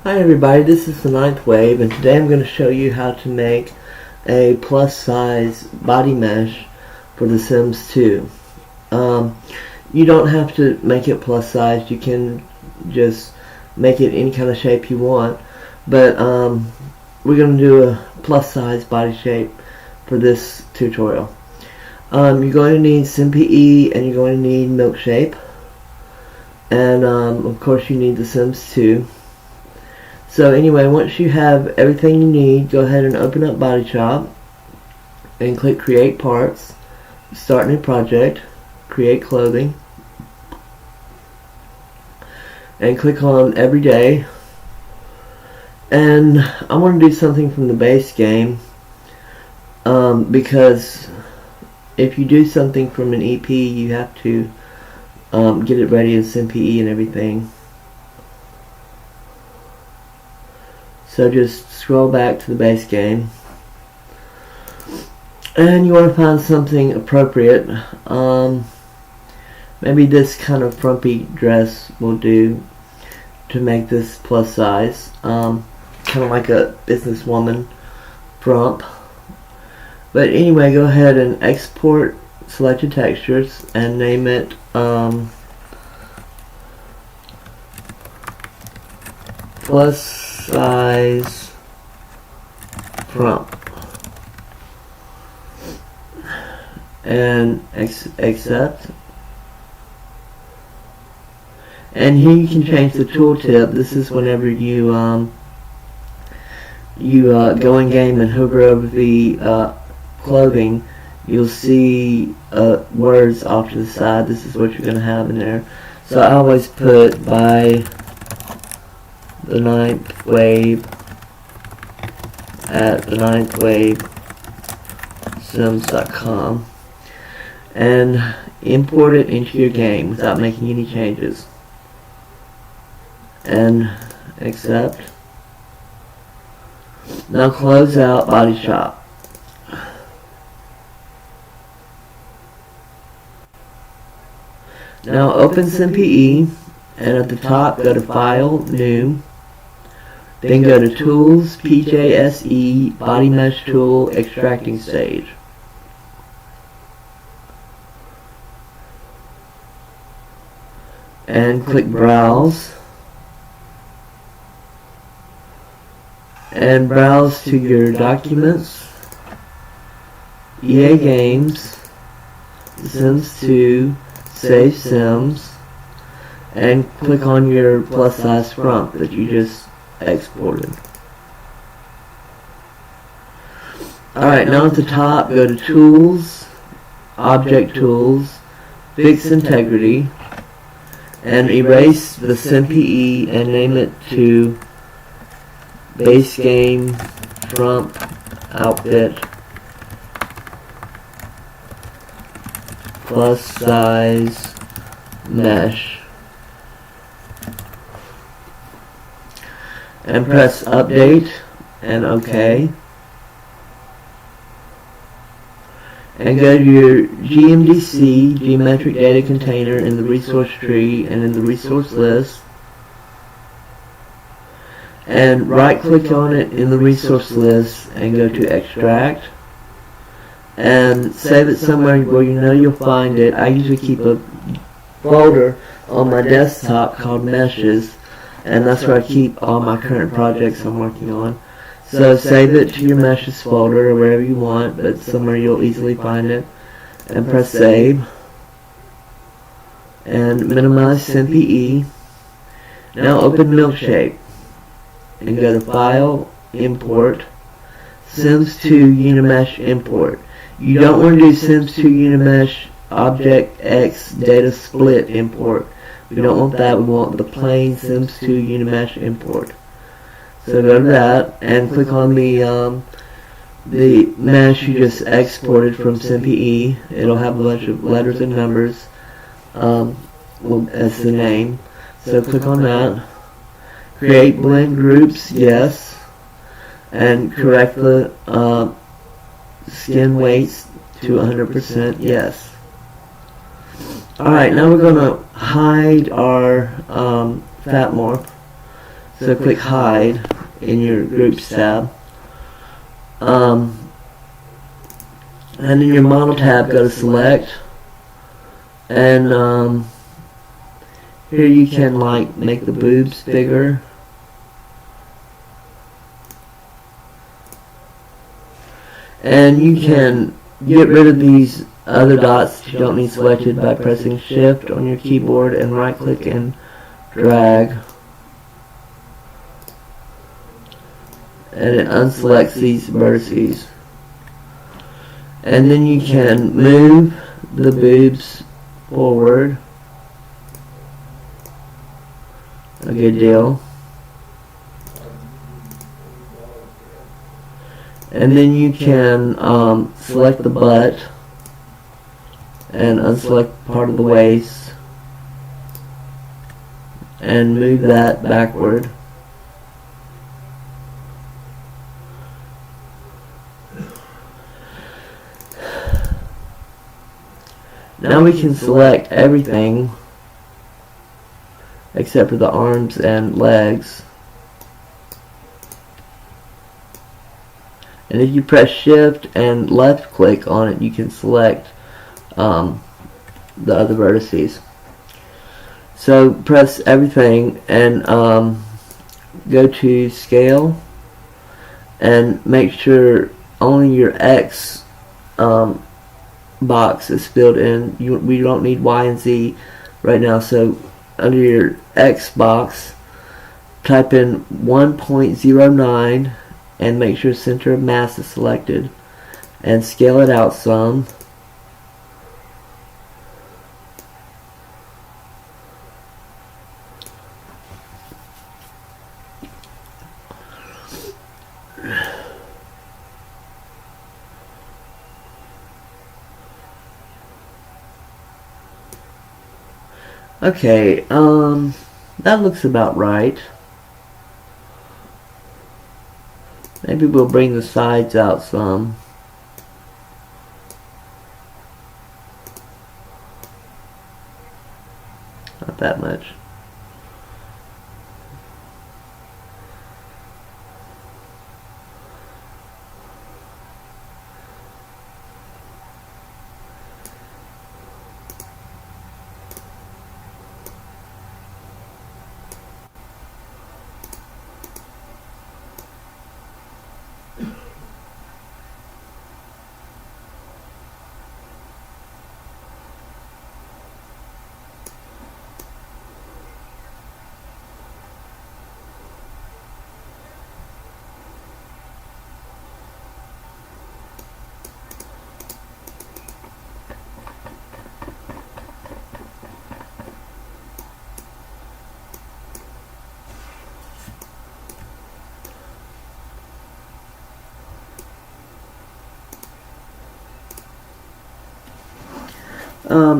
Hi everybody, this is the Ninth Wave, and today I'm going to show you how to make a plus size body mesh for The Sims 2. You don't have to make it plus size, you can just make it any kind of shape you want, but we're going to do a plus size body shape for this tutorial. You're going to need SimPE and you're going to need Milkshape, and of course you need The Sims 2. So anyway, once you have everything you need, go ahead and open up Body Shop and click Create Parts, Start New Project, Create Clothing, and click on Everyday. And I want to do something from the base game because if you do something from an EP, you have to get it ready in SimPE and everything. So just scroll back to the base game, and you want to find something appropriate. Maybe this kind of frumpy dress will do to make this plus size, kind of like a businesswoman frump. But anyway, go ahead and export selected textures and name it plus size frump, and accept. And here you can change the tooltip. This is whenever you go in game and hover over the clothing, you'll see words off to the side. This is what you're going to have in there. So I always put by the Ninth Wave at TheNinthWaveSims.com and import it into your game without making any changes, and accept. Now close out Body Shop. Now open SimPE, and at the top go to File, New, then go to Tools, PJSE, Body Mesh Tool, Extracting Stage. And click Browse. And browse to your Documents, EA Games, Sims 2, Save Sims, and click on your plus size frump that you just exported. Alright, now at the top go to Tools, Object Tools, Fix Integrity, and erase the SimPE and name it to Base Game Frump Outfit Plus Size Mesh, and press Update and OK, and go to your GMDC, Geometric Data Container, in the resource tree and in the resource list, and right click on it in the resource list and go to Extract and save it somewhere where you know you'll find it. I usually keep a folder on my desktop called Meshes, and that's where I keep all my current projects I'm working on. So save it to your Meshes folder or wherever you want, but somewhere you'll easily find it, and press Save and minimize SimPE. Now open Milkshape and go to File, Import, Sims 2 Unimesh Import. You don't want to do Sims 2 Unimesh Object X Data Split Import. We don't want that. We want the plain Sims 2 Unimesh Import. So go to that and click on the mesh you just exported from SimPE. It'll have a bunch of letters and numbers as the name. So click on that. Create blend groups, yes, and correct the skin weights to 100%, yes. Alright, now we're going to hide our fat morph. So click hide in your groups tab. And in your model tab, go to select, and here you can like make the boobs bigger. And you can get rid of these other dots that you don't need selected by pressing shift on your keyboard and right click and drag. And it unselects these vertices. And then you can move the boobs forward a good deal. And then you can select the butt and unselect part of the waist and move that backward. Now we can select everything except for the arms and legs. And if you press shift and left click on it, you can select the other vertices. So press everything and go to scale and make sure only your X box is filled in. We don't need Y and Z right now, so under your X box type in 1.09 and make sure center of mass is selected and scale it out some. Okay, that looks about right. Maybe we'll bring the sides out some. Not that much.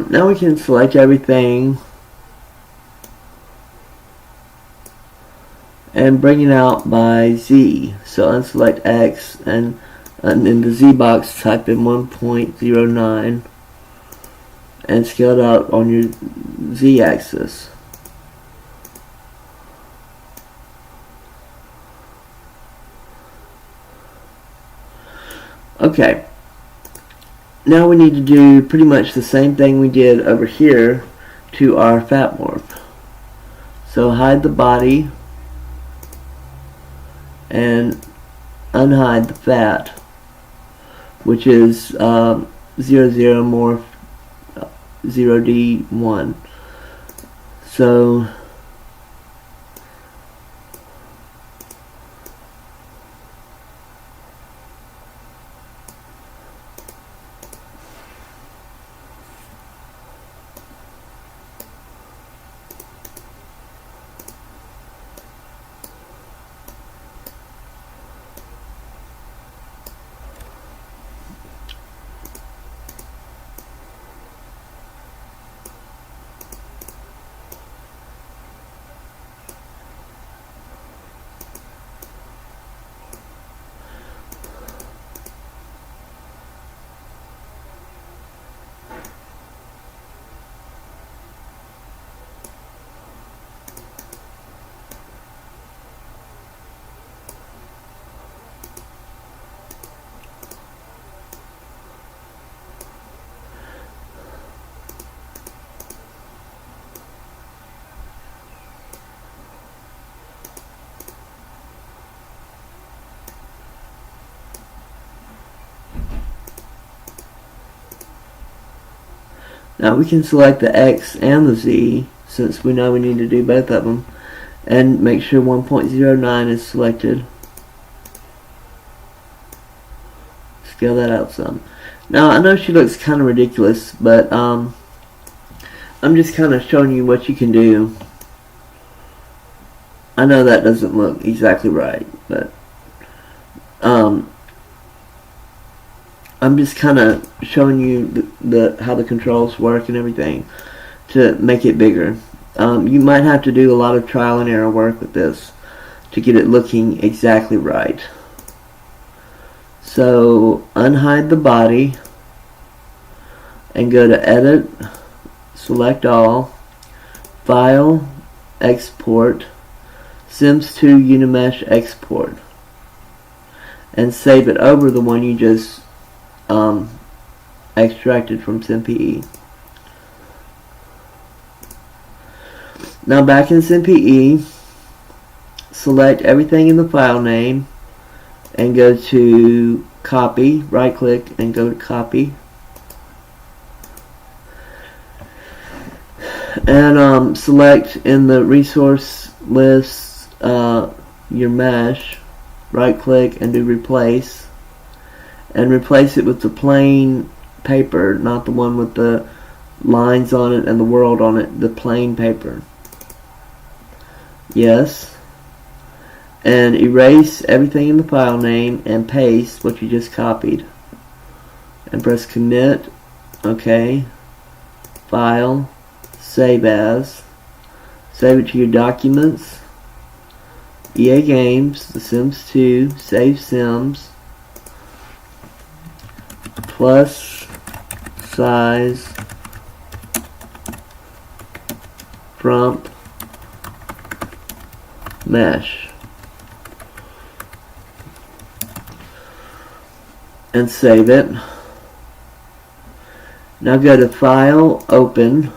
Now we can select everything and bring it out by Z. So unselect X and in the Z box type in 1.09 and scale it out on your Z axis. Okay. Now we need to do pretty much the same thing we did over here to our fat morph. So hide the body and unhide the fat, which is 00 morph 0D1. So Now we can select the X and the Z, since we know we need to do both of them, and make sure 1.09 is selected. Scale that out some. Now I know she looks kind of ridiculous, but I'm just kind of showing you what you can do. I know that doesn't look exactly right, but I'm just kind of showing you how the controls work and everything to make it bigger. You might have to do a lot of trial and error work with this to get it looking exactly right. So unhide the body and go to Edit, select all, File, Export, Sims 2 Unimesh Export, and save it over the one you just extracted from SimPE. Now back in SimPE, select everything in the file name and go to Copy, right click and go to Copy, and select in the resource list your mesh, right click and do Replace, and replace it with the plain paper, not the one with the lines on it and the world on it, the plain paper. Yes. And erase everything in the file name and paste what you just copied. And press Commit. OK. File. Save as. Save it to your documents. EA Games, The Sims 2, Save Sims, plus size front mesh. And save it. Now go to File, Open,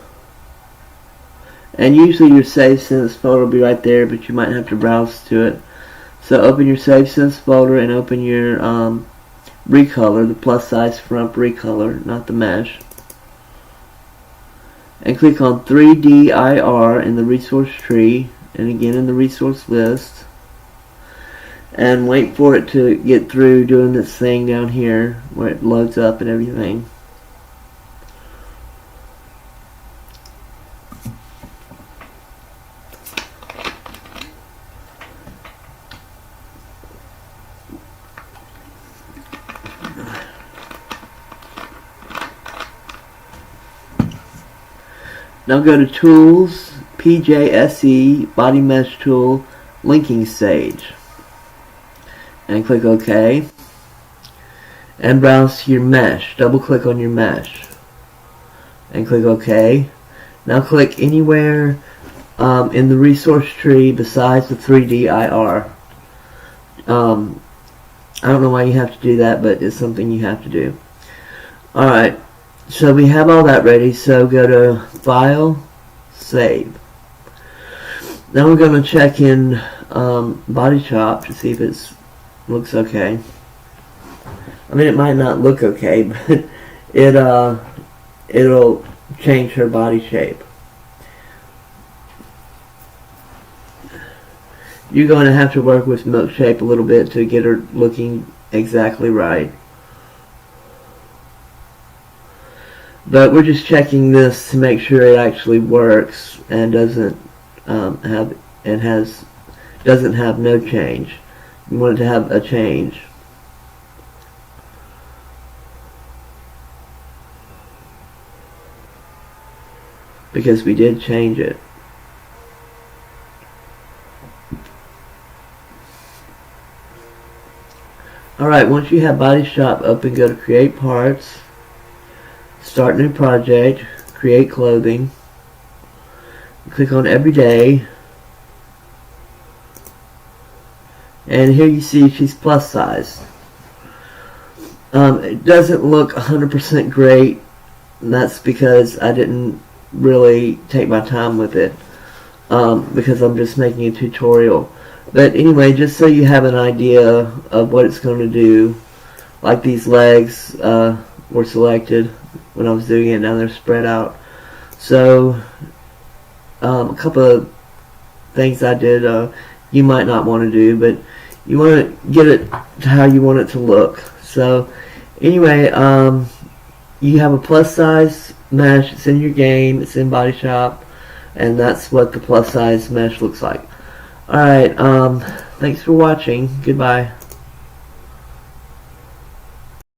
and usually your Save Sims folder will be right there, but you might have to browse to it. So open your Save Sims folder and open your recolor, the plus size front recolor, not the mesh, and click on 3dir in the resource tree, and again in the resource list, and wait for it to get through doing this thing down here where it loads up and everything. Now go to Tools, PJSE, Body Mesh Tool, Linking Stage, and click OK, and browse to your mesh. Double click on your mesh and click OK. Now click anywhere in the resource tree besides the 3dir. I don't know why you have to do that, but it's something you have to do. Alright, so we have all that ready, so go to File, Save. Now we're going to check in Body Shop to see if it looks okay. I mean, it might not look okay, but it'll change her body shape. You're going to have to work with Milkshape a little bit to get her looking exactly right. But we're just checking this to make sure it actually works and doesn't have no change. You want it to have a change. Because we did change it. Alright, once you have Body Shop open, go to Create Parts, Start New Project, Create Clothing, click on Everyday, and here you see she's plus size. It doesn't look 100% great, and that's because I didn't really take my time with it, because I'm just making a tutorial. But anyway, just so you have an idea of what it's going to do, like these legs were selected, when I was doing it. Now they're spread out. So a couple of things I did you might not want to do, but you want to get it to how you want it to look. So anyway, you have a plus size mesh. It's in your game. It's in Body Shop, and that's what the plus size mesh looks like. Alright, thanks for watching. Goodbye.